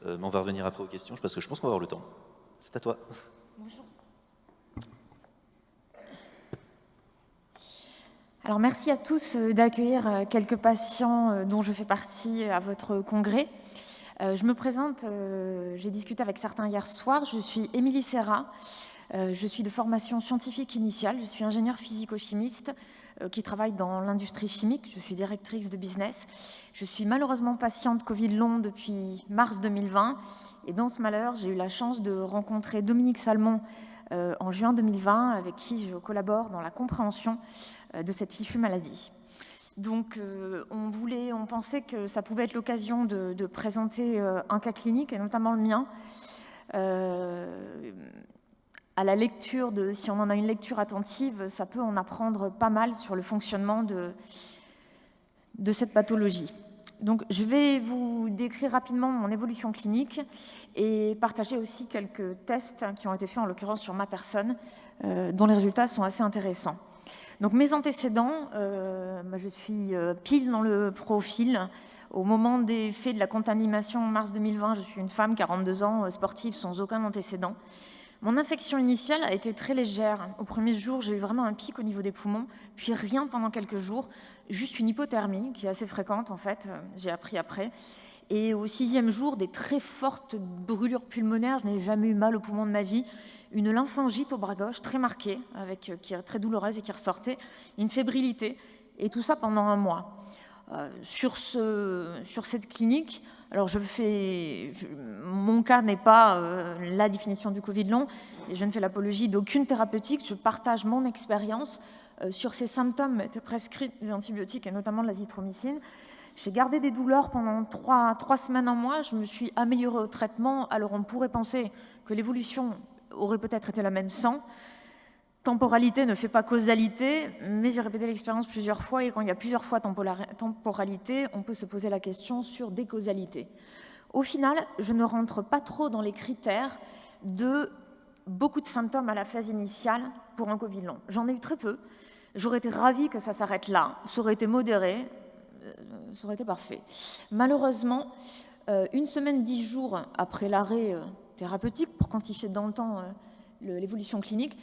mais on va revenir après aux questions, parce que je pense qu'on va avoir le temps. C'est à toi. Bonjour. Alors merci à tous d'accueillir quelques patients dont je fais partie à votre congrès. Je me présente, j'ai discuté avec certains hier soir, je suis Émilie Serra, je suis de formation scientifique initiale, je suis ingénieure physico-chimiste qui travaille dans l'industrie chimique, je suis directrice de business. Je suis malheureusement patiente Covid long depuis mars 2020 et dans ce malheur, j'ai eu la chance de rencontrer Dominique Salmon en juin 2020 avec qui je collabore dans la compréhension de cette fichue maladie. Donc on pensait que ça pouvait être l'occasion de présenter un cas clinique et notamment le mien. À la lecture, si on en a une lecture attentive, ça peut en apprendre pas mal sur le fonctionnement de cette pathologie. Donc, je vais vous décrire rapidement mon évolution clinique et partager aussi quelques tests qui ont été faits, en l'occurrence sur ma personne, dont les résultats sont assez intéressants. Donc, mes antécédents, je suis pile dans le profil. Au moment des faits de la contamination en mars 2020, je suis une femme, 42 ans, sportive, sans aucun antécédent. Mon infection initiale a été très légère. Au premier jour, j'ai eu vraiment un pic au niveau des poumons, puis rien pendant quelques jours, juste une hypothermie qui est assez fréquente en fait, j'ai appris après. Et au 6e jour, des très fortes brûlures pulmonaires, je n'ai jamais eu mal aux poumons de ma vie, une lymphangite au bras gauche très marquée, qui est très douloureuse et qui ressortait, une fébrilité, et tout ça pendant un mois. Sur cette clinique, alors mon cas n'est pas la définition du Covid long, et je ne fais l'apologie d'aucune thérapeutique, je partage mon expérience sur ces symptômes étaient prescrits des antibiotiques et notamment de l'azithromycine. J'ai gardé des douleurs pendant 3 semaines, un mois, je me suis améliorée au traitement, alors on pourrait penser que l'évolution aurait peut-être été la même sans. Temporalité ne fait pas causalité, mais j'ai répété l'expérience plusieurs fois et quand il y a plusieurs fois temporalité, on peut se poser la question sur décausalité. Au final, je ne rentre pas trop dans les critères de beaucoup de symptômes à la phase initiale pour un Covid long. J'en ai eu très peu. J'aurais été ravie que ça s'arrête là. Ça aurait été modéré, ça aurait été parfait. Malheureusement, 1 semaine, 10 jours après l'arrêt thérapeutique, pour quantifier dans le temps l'évolution clinique,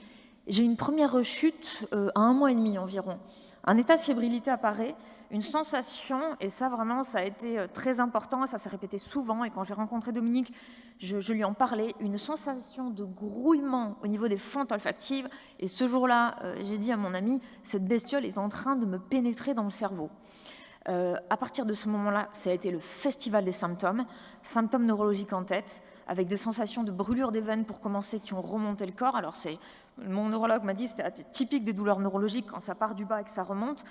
j'ai eu une première rechute à 1 mois et demi environ. Un état de fébrilité apparaît, une sensation, et ça vraiment, ça a été très important, ça s'est répété souvent, et quand j'ai rencontré Dominique, je lui en parlais, une sensation de grouillement au niveau des fentes olfactives, et ce jour-là, j'ai dit à mon ami, cette bestiole est en train de me pénétrer dans le cerveau. À partir de ce moment-là, ça a été le festival des symptômes neurologiques en tête, avec des sensations de brûlure des veines pour commencer qui ont remonté le corps. Alors mon neurologue m'a dit que c'était typique des douleurs neurologiques quand ça part du bas et que ça remonte,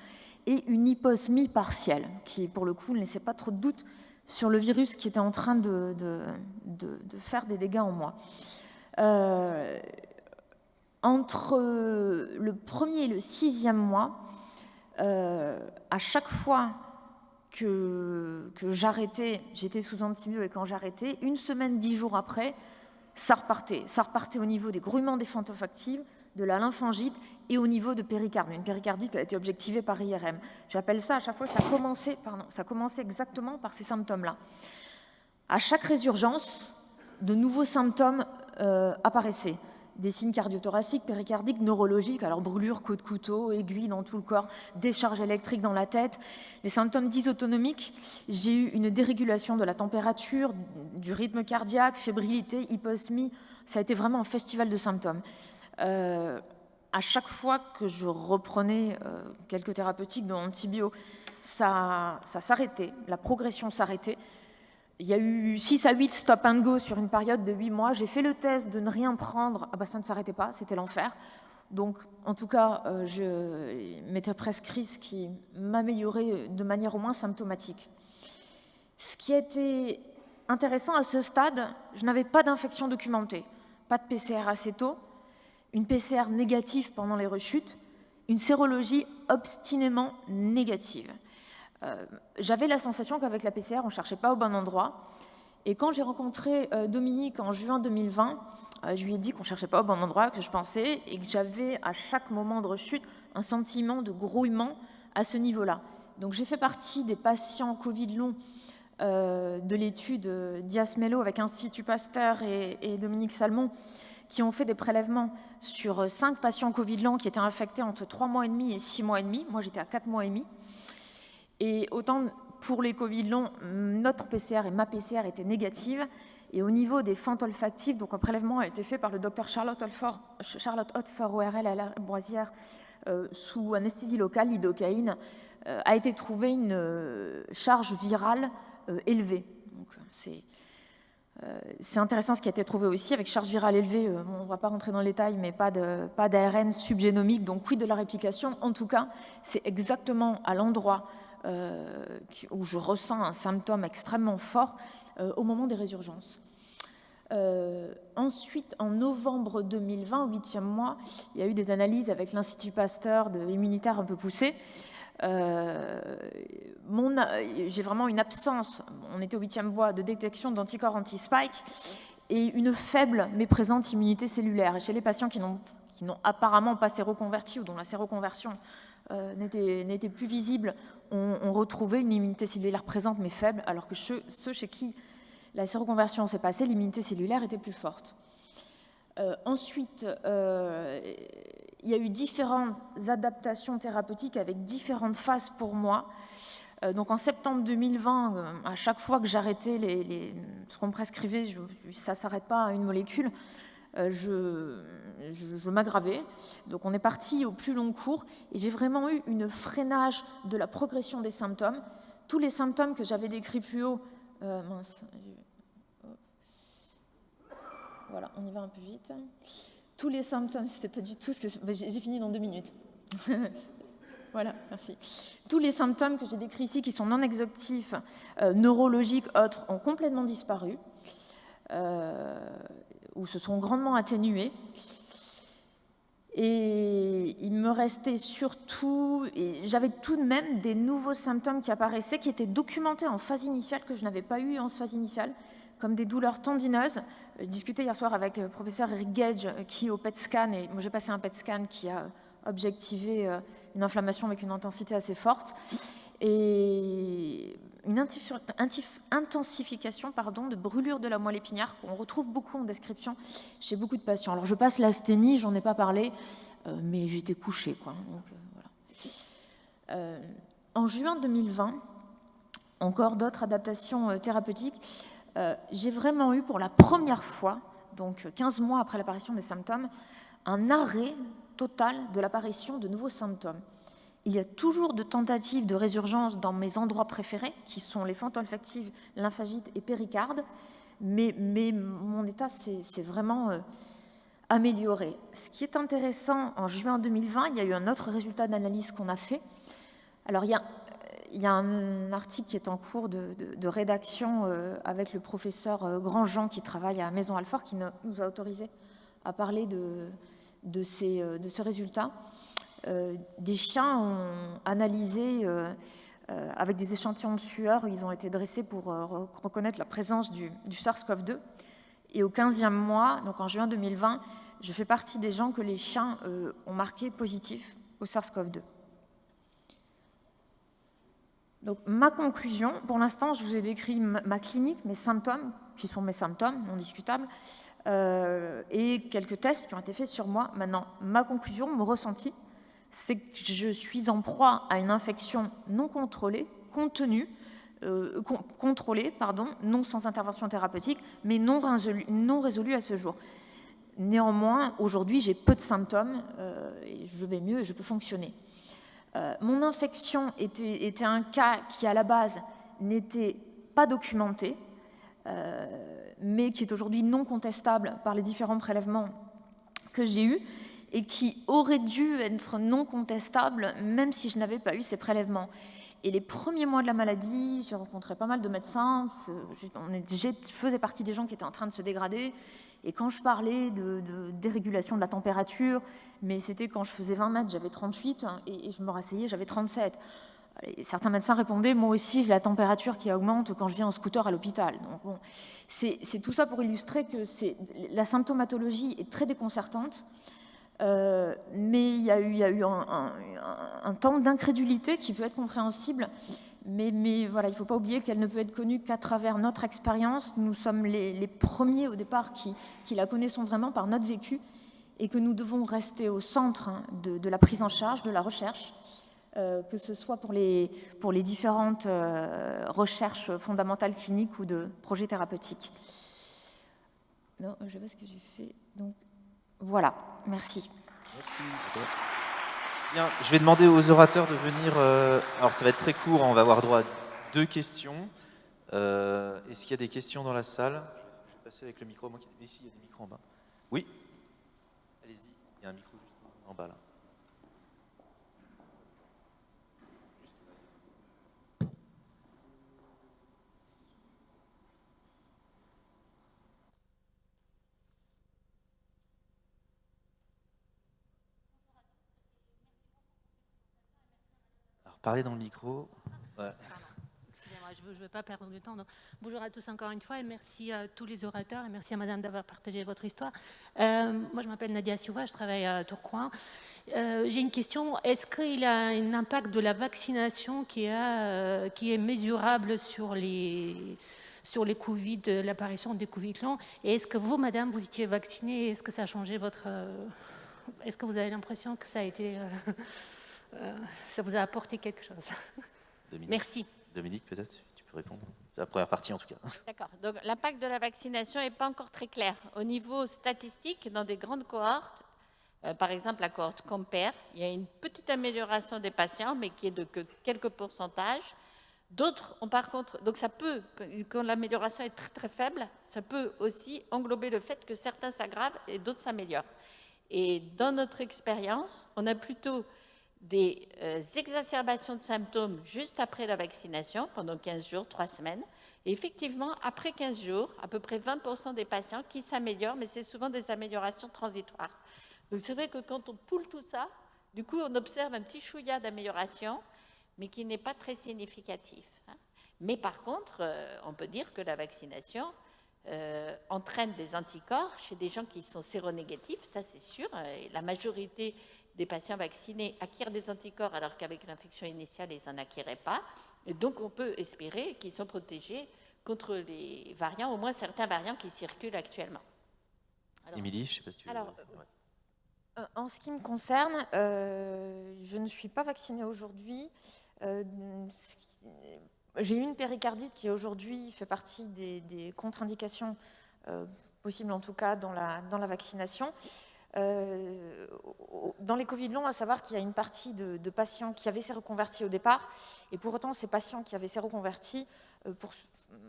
et une hyposmie partielle qui, pour le coup, ne laissait pas trop de doute sur le virus qui était en train de faire des dégâts en moi. Entre le 1er et le 6e mois, à chaque fois que j'arrêtais, j'étais sous antibio et quand j'arrêtais, 1 semaine, 10 jours après, ça repartait. Ça repartait au niveau des grouillements des fentes olfactives, de la lymphangite et au niveau de péricardie. Une péricardite a été objectivée par IRM. J'appelle ça à chaque fois, ça commençait exactement par ces symptômes-là. À chaque résurgence, de nouveaux symptômes apparaissaient. Des signes cardiothoraciques, péricardiques, neurologiques, alors brûlures, coups de couteau, aiguilles dans tout le corps, décharge électrique dans la tête, des symptômes dysautonomiques. J'ai eu une dérégulation de la température, du rythme cardiaque, fébrilité, hyposmie. Ça a été vraiment un festival de symptômes. À chaque fois que je reprenais quelques thérapeutiques, dont antibio, ça s'arrêtait, la progression s'arrêtait. Il y a eu 6 à 8 stop and go sur une période de 8 mois. J'ai fait le test de ne rien prendre. Ça ne s'arrêtait pas, c'était l'enfer. Donc, en tout cas, je m'étais prescrit ce qui m'améliorait de manière au moins symptomatique. Ce qui a été intéressant à ce stade, je n'avais pas d'infection documentée, pas de PCR assez tôt, une PCR négative pendant les rechutes, une sérologie obstinément négative. J'avais la sensation qu'avec la PCR, on ne cherchait pas au bon endroit. Et quand j'ai rencontré Dominique en juin 2020, je lui ai dit qu'on ne cherchait pas au bon endroit, que je pensais, et que j'avais à chaque moment de rechute un sentiment de grouillement à ce niveau-là. Donc j'ai fait partie des patients Covid long de l'étude Diaz-Mello avec Institut Pasteur et Dominique Salmon, qui ont fait des prélèvements sur 5 patients Covid long qui étaient infectés entre 3 mois et demi et 6 mois et demi. Moi, j'étais à 4 mois et demi. Et autant pour les Covid longs, notre PCR et ma PCR étaient négatives. Et au niveau des fentes olfactives, donc un prélèvement a été fait par le docteur Charlotte Hotford, ORL à la Boisière, sous anesthésie locale, lidocaïne, a été trouvé une charge virale élevée. Donc, c'est intéressant ce qui a été trouvé aussi, avec charge virale élevée, on ne va pas rentrer dans le détail, mais pas d'ARN subgénomique, donc oui de la réplication. En tout cas, c'est exactement à l'endroit où je ressens un symptôme extrêmement fort au moment des résurgences. Ensuite, en novembre 2020, au 8e mois, il y a eu des analyses avec l'Institut Pasteur immunitaire un peu poussées. J'ai vraiment une absence, on était au 8e mois, de détection d'anticorps anti-spike et une faible mais présente immunité cellulaire. Et chez les patients qui n'ont apparemment pas séroconverti ou dont la séroconversion n'était plus visible, on retrouvait une immunité cellulaire présente mais faible, alors que ceux chez qui la séroconversion s'est passée, l'immunité cellulaire était plus forte. Ensuite, il y a eu différentes adaptations thérapeutiques avec différentes phases pour moi. Donc en septembre 2020, à chaque fois que j'arrêtais ce qu'on me prescrivait, ça ne s'arrête pas à une molécule, je m'aggravais. Donc on est parti au plus long cours et j'ai vraiment eu une freinage de la progression des symptômes. Tous les symptômes que j'avais décrits plus haut, voilà, on y va un peu vite. Tous les symptômes, c'était pas du tout ce que j'ai fini dans 2 minutes. Voilà, merci. Tous les symptômes que j'ai décrits ici, qui sont non exhaustifs, neurologiques, autres, ont complètement disparu ou se sont grandement atténués. Et il me restait surtout, et j'avais tout de même des nouveaux symptômes qui apparaissaient, qui étaient documentés en phase initiale, que je n'avais pas eu en phase initiale, comme des douleurs tendineuses. Je discutais hier soir avec le professeur Eric Gage, qui au PET scan, et moi j'ai passé un PET scan qui a objectivé une inflammation avec une intensité assez forte, et une intensification de brûlure de la moelle épinière qu'on retrouve beaucoup en description chez beaucoup de patients. Alors je passe l'asthénie, j'en ai pas parlé, mais j'étais couchée, quoi. Donc, voilà. En juin 2020, encore d'autres adaptations thérapeutiques, j'ai vraiment eu pour la première fois, donc 15 mois après l'apparition des symptômes, un arrêt total de l'apparition de nouveaux symptômes. Il y a toujours de tentatives de résurgence dans mes endroits préférés, qui sont les fentes olfactives, lymphagites et péricarde, mais mon état s'est vraiment amélioré. Ce qui est intéressant, en juin 2020, il y a eu un autre résultat d'analyse qu'on a fait. Alors, il y a un article qui est en cours de rédaction avec le professeur Grandjean qui travaille à Maison Alfort, qui nous a autorisé à parler de ce résultat. Des chiens ont analysé avec des échantillons de sueur, ils ont été dressés pour reconnaître la présence du SARS-CoV-2. Et au 15e mois, donc en juin 2020, je fais partie des gens que les chiens ont marqué positif au SARS-CoV-2. Donc ma conclusion, pour l'instant, je vous ai décrit ma clinique, mes symptômes, qui sont mes symptômes non discutables, et quelques tests qui ont été faits sur moi. Maintenant, ma conclusion, mon ressenti, c'est que je suis en proie à une infection non contrôlée, contrôlée, non sans intervention thérapeutique, mais non résolue à ce jour. Néanmoins, aujourd'hui, j'ai peu de symptômes, et je vais mieux et je peux fonctionner. Mon infection était un cas qui, à la base, n'était pas documenté, mais qui est aujourd'hui non contestable par les différents prélèvements que j'ai eus et qui aurait dû être non contestable même si je n'avais pas eu ces prélèvements. Et les premiers mois de la maladie, j'ai rencontré pas mal de médecins, je faisais partie des gens qui étaient en train de se dégrader, et quand je parlais de dérégulation de la température, mais c'était quand je faisais 20 mètres, j'avais 38, et je me rasseyais, j'avais 37. Et certains médecins répondaient, moi aussi j'ai la température qui augmente quand je viens en scooter à l'hôpital. Donc bon, c'est tout ça pour illustrer que la symptomatologie est très déconcertante, mais il y a eu un temps d'incrédulité qui peut être compréhensible, Mais voilà, il ne faut pas oublier qu'elle ne peut être connue qu'à travers notre expérience. Nous sommes les premiers au départ qui la connaissons vraiment par notre vécu et que nous devons rester au centre de la prise en charge, de la recherche, que ce soit pour les différentes recherches fondamentales cliniques ou de projets thérapeutiques. Non, je sais pas ce que j'ai fait. Donc, voilà, merci. Merci. Bien, je vais demander aux orateurs de venir. Alors, ça va être très court, on va avoir droit à 2 questions. Est-ce qu'il y a des questions dans la salle? Je vais passer avec le micro. Ici, il y a des micros en bas. Oui. Allez-y, il y a un micro juste en bas là. Alors, parlez dans le micro. Ouais. Je ne veux pas perdre du temps. Donc, bonjour à tous encore une fois et merci à tous les orateurs et merci à madame d'avoir partagé votre histoire. Moi, je m'appelle Nadia Siouva, je travaille à Tourcoing. J'ai une question. Est-ce qu'il y a un impact de la vaccination qui est mesurable sur les Covid, l'apparition des Covid longs? Et est-ce que vous, madame, vous étiez vaccinée? Est-ce que ça a changé votre... Est-ce que vous avez l'impression que ça a été... ça vous a apporté quelque chose? Dominique. Merci. Dominique, peut-être, tu peux répondre. La première partie, en tout cas. D'accord. Donc, l'impact de la vaccination n'est pas encore très clair. Au niveau statistique, dans des grandes cohortes, par exemple la cohorte Compare, il y a une petite amélioration des patients, mais qui est de que quelques pourcentages. D'autres ont par contre... Donc, ça peut, quand l'amélioration est très, très faible, ça peut aussi englober le fait que certains s'aggravent et d'autres s'améliorent. Et dans notre expérience, on a plutôt des exacerbations de symptômes juste après la vaccination, pendant 15 jours, 3 semaines. Et effectivement, après 15 jours, à peu près 20% des patients qui s'améliorent, mais c'est souvent des améliorations transitoires. Donc c'est vrai que quand on poule tout ça, du coup, on observe un petit chouïa d'amélioration, mais qui n'est pas très significatif. Mais par contre, on peut dire que la vaccination entraîne des anticorps chez des gens qui sont séronégatifs, ça c'est sûr. Et la majorité des patients vaccinés acquièrent des anticorps alors qu'avec l'infection initiale, ils n'en acquéraient pas. Et donc, on peut espérer qu'ils sont protégés contre les variants, au moins certains variants qui circulent actuellement. Émilie, je ne sais pas si tu veux... En ce qui me concerne, je ne suis pas vaccinée aujourd'hui. J'ai eu une péricardite qui aujourd'hui fait partie des contre-indications possibles, en tout cas, dans la vaccination. Dans les Covid longs, à savoir qu'il y a une partie de patients qui avaient séroconverti au départ, et pour autant, ces patients qui avaient séroconverti pour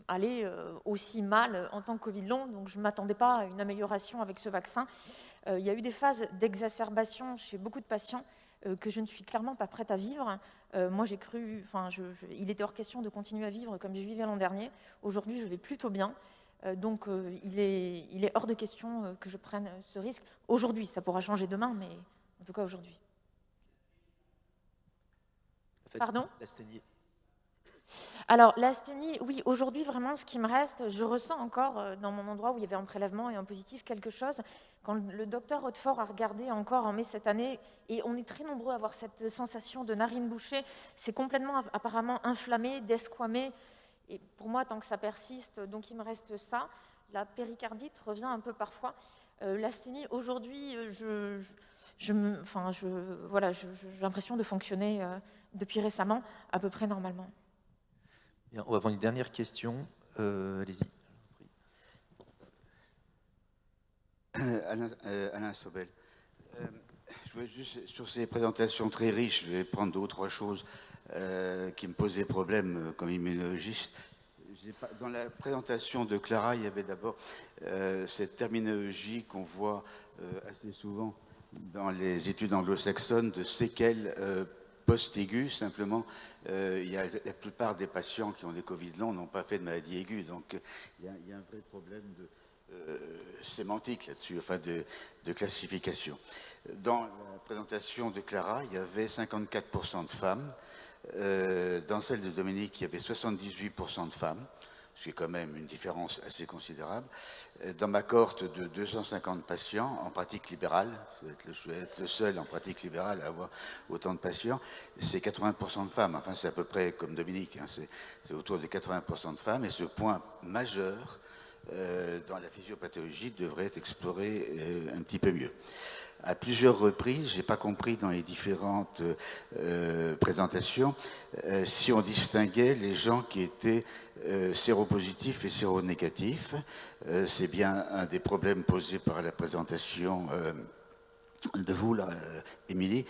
aller aussi mal en tant que Covid long, donc je ne m'attendais pas à une amélioration avec ce vaccin. Il y a eu des phases d'exacerbation chez beaucoup de patients que je ne suis clairement pas prête à vivre. Moi, j'ai cru, il était hors question de continuer à vivre comme je vivais l'an dernier. Aujourd'hui, je vais plutôt bien. Donc, il est hors de question que je prenne ce risque. Aujourd'hui, ça pourra changer demain, mais en tout cas aujourd'hui. Pardon ? L'asthénie. Alors, l'asthénie, oui, aujourd'hui, vraiment, ce qui me reste, je ressens encore dans mon endroit où il y avait un prélèvement et un positif quelque chose. Quand le docteur Hautefort a regardé encore en mai cette année, et on est très nombreux à avoir cette sensation de narine bouchée, c'est complètement apparemment inflammé, desquamé. Et pour moi, tant que ça persiste, donc il me reste ça. La péricardite revient un peu parfois. L'asthénie, aujourd'hui, j'ai l'impression de fonctionner depuis récemment à peu près normalement. Bien, on va avoir une dernière question. Allez-y. Alain Sobel. Je veux juste, sur ces présentations très riches, je vais prendre 2 ou 3 choses qui me posaient problème comme immunologiste. Dans la présentation de Clara, il y avait d'abord cette terminologie qu'on voit assez souvent dans les études anglo-saxonnes de séquelles post-aiguës. Simplement, la plupart des patients qui ont des Covid longs n'ont pas fait de maladie aiguë. Donc, il y a un vrai problème de sémantique là-dessus, enfin de classification. Dans la présentation de Clara, il y avait 54% de femmes. Dans celle de Dominique, il y avait 78% de femmes. ce qui est quand même une différence assez considérable. Dans ma cohorte de 250 patients en pratique libérale, je vais être le seul en pratique libérale à avoir autant de patients, c'est 80% de femmes. Enfin, c'est à peu près comme Dominique, hein, c'est autour de 80% de femmes. Et ce point majeur dans la physiopathologie devrait être exploré un petit peu mieux. À plusieurs reprises, je n'ai pas compris dans les différentes présentations si on distinguait les gens qui étaient séropositifs et séronégatifs. C'est bien un des problèmes posés par la présentation de vous, là, Émilie,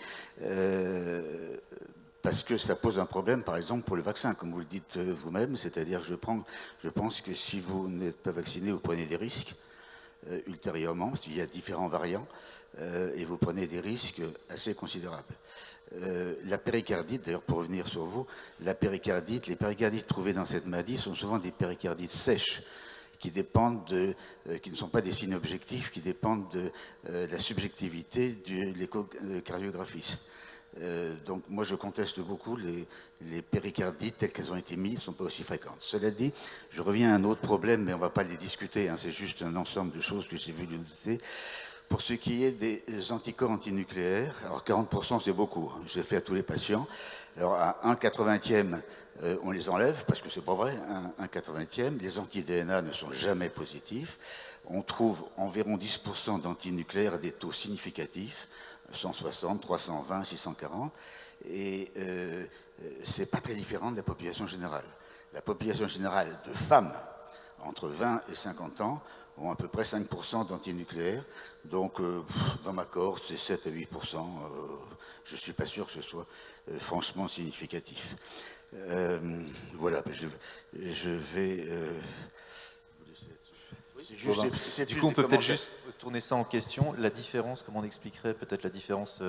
parce que ça pose un problème, par exemple, pour le vaccin, comme vous le dites vous-même, c'est-à-dire que je pense que si vous n'êtes pas vacciné, vous prenez des risques ultérieurement, parce qu'il y a différents variants, et vous prenez des risques assez considérables. La péricardite, d'ailleurs pour revenir sur vous, les péricardites trouvées dans cette maladie sont souvent des péricardites sèches, qui ne sont pas des signes objectifs, qui dépendent de la subjectivité de l'échocardiographiste. Donc moi je conteste beaucoup les péricardites telles qu'elles ont été mises, ne sont pas aussi fréquentes. Cela dit, je reviens à un autre problème, mais on ne va pas les discuter, hein, c'est juste un ensemble de choses que j'ai vu noter. Pour ce qui est des anticorps antinucléaires, alors 40% c'est beaucoup, hein, j'ai fait à tous les patients. Alors à 1/80e, on les enlève, parce que c'est pas vrai, 1/80e, les anti-DNA ne sont jamais positifs. On trouve environ 10% d'antinucléaires à des taux significatifs, 160, 320, 640, et c'est pas très différent de la population générale. La population générale de femmes entre 20 et 50 ans ont à peu près 5% d'antinucléaires, donc dans ma cohorte c'est 7 à 8%, je ne suis pas sûr que ce soit franchement significatif. Voilà, je vais... Du coup, on peut peut-être juste tourner ça en question. La différence, comment on expliquerait peut-être la différence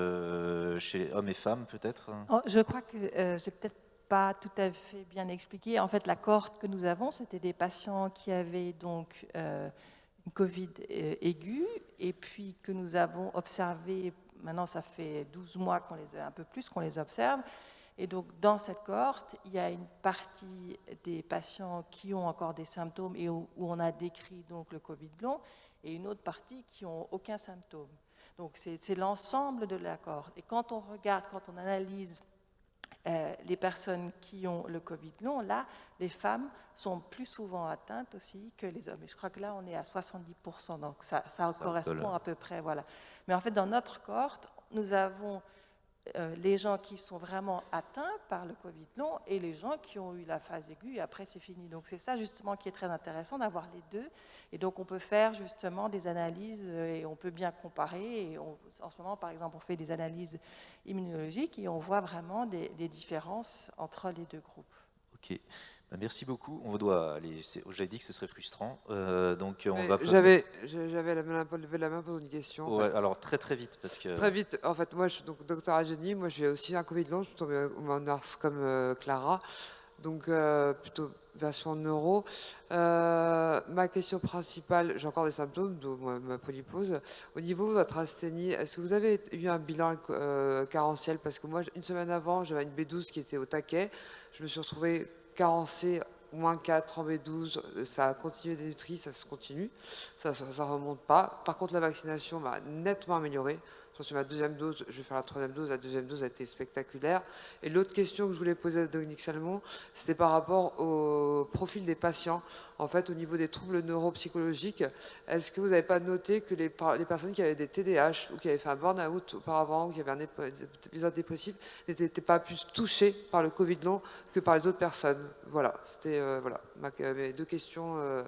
chez les hommes et femmes, peut-être? Je crois que j'ai peut-être pas tout à fait bien expliqué. En fait, la cohorte que nous avons, c'était des patients qui avaient donc une Covid aiguë, et puis que nous avons observé, maintenant ça fait 12 mois un peu plus qu'on les observe. Et donc, dans cette cohorte, il y a une partie des patients qui ont encore des symptômes et où on a décrit donc le Covid long, et une autre partie qui n'ont aucun symptôme. Donc, c'est l'ensemble de la cohorte. Et quand on regarde, quand on analyse les personnes qui ont le Covid long, là, les femmes sont plus souvent atteintes aussi que les hommes. Et je crois que là, on est à 70%, donc ça correspond à peu près, voilà. Mais en fait, dans notre cohorte, nous avons les gens qui sont vraiment atteints par le Covid long et les gens qui ont eu la phase aiguë et après c'est fini. Donc c'est ça justement qui est très intéressant d'avoir les deux. Et donc on peut faire justement des analyses et on peut bien comparer. Et en ce moment, par exemple, on fait des analyses immunologiques et on voit vraiment des différences entre les deux groupes. Ok. Merci beaucoup. On doit aller. J'avais dit que ce serait frustrant. Donc on va. J'avais levé la main pour une question. Ouais, alors très vite parce que. Très vite. En fait, moi, je suis donc docteur Agénie. Moi, j'ai aussi un Covid long. Je suis tombée en nurse comme Clara, donc plutôt version neuro. Ma question principale, j'ai encore des symptômes, donc ma polypose. Au niveau de votre asthénie, est-ce que vous avez eu un bilan carentiel? Parce que moi, une semaine avant, j'avais une B12 qui était au taquet. Je me suis retrouvée carencé, moins 4 en B12, ça a continué des nutris, ça se continue, ça remonte pas. Par contre, la vaccination m'a nettement amélioré. J'en suis à ma deuxième dose, je vais faire la troisième dose. La deuxième dose a été spectaculaire. Et l'autre question que je voulais poser à Dominique Salmon, c'était par rapport au profil des patients. En fait, au niveau des troubles neuropsychologiques, est-ce que vous n'avez pas noté que les personnes qui avaient des TDAH ou qui avaient fait un burn-out auparavant ou qui avaient un épisode dépressif n'étaient pas plus touchés par le Covid long que par les autres personnes? Voilà, c'était mes deux questions.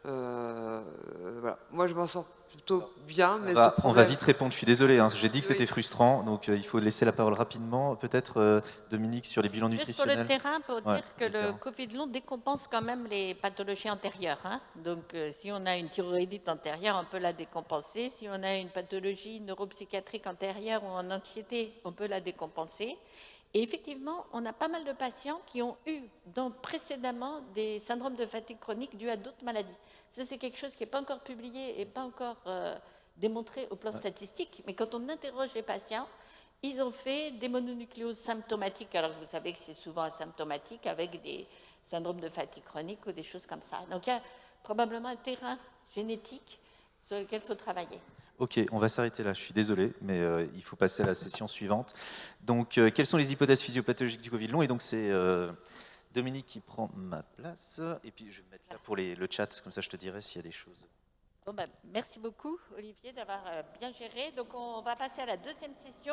Voilà. Moi, je m'en sors plutôt bien, mais on va vite répondre. Je suis désolé, hein, j'ai dit que c'était frustrant, donc il faut laisser la parole rapidement. Peut-être Dominique sur les bilans nutritionnels. Juste sur le terrain, pour dire que le Covid long décompense quand même les pathologies antérieures. Hein. Donc, si on a une thyroïdite antérieure, on peut la décompenser. Si on a une pathologie neuropsychiatrique antérieure ou en anxiété, on peut la décompenser. Et effectivement, on a pas mal de patients qui ont eu précédemment des syndromes de fatigue chronique dus à d'autres maladies. Ça, c'est quelque chose qui n'est pas encore publié et pas encore démontré au plan statistique. Mais quand on interroge les patients, ils ont fait des mononucléoses symptomatiques. Alors, vous savez que c'est souvent asymptomatique avec des syndrome de fatigue chronique ou des choses comme ça. Donc il y a probablement un terrain génétique sur lequel il faut travailler. Ok, on va s'arrêter là, je suis désolé, mais il faut passer à la session suivante. Donc, quelles sont les hypothèses physiopathologiques du Covid long? Et donc, c'est Dominique qui prend ma place, et puis je vais me mettre là pour le chat, comme ça je te dirai s'il y a des choses. Bon, ben, merci beaucoup, Olivier, d'avoir bien géré. Donc on va passer à la deuxième session.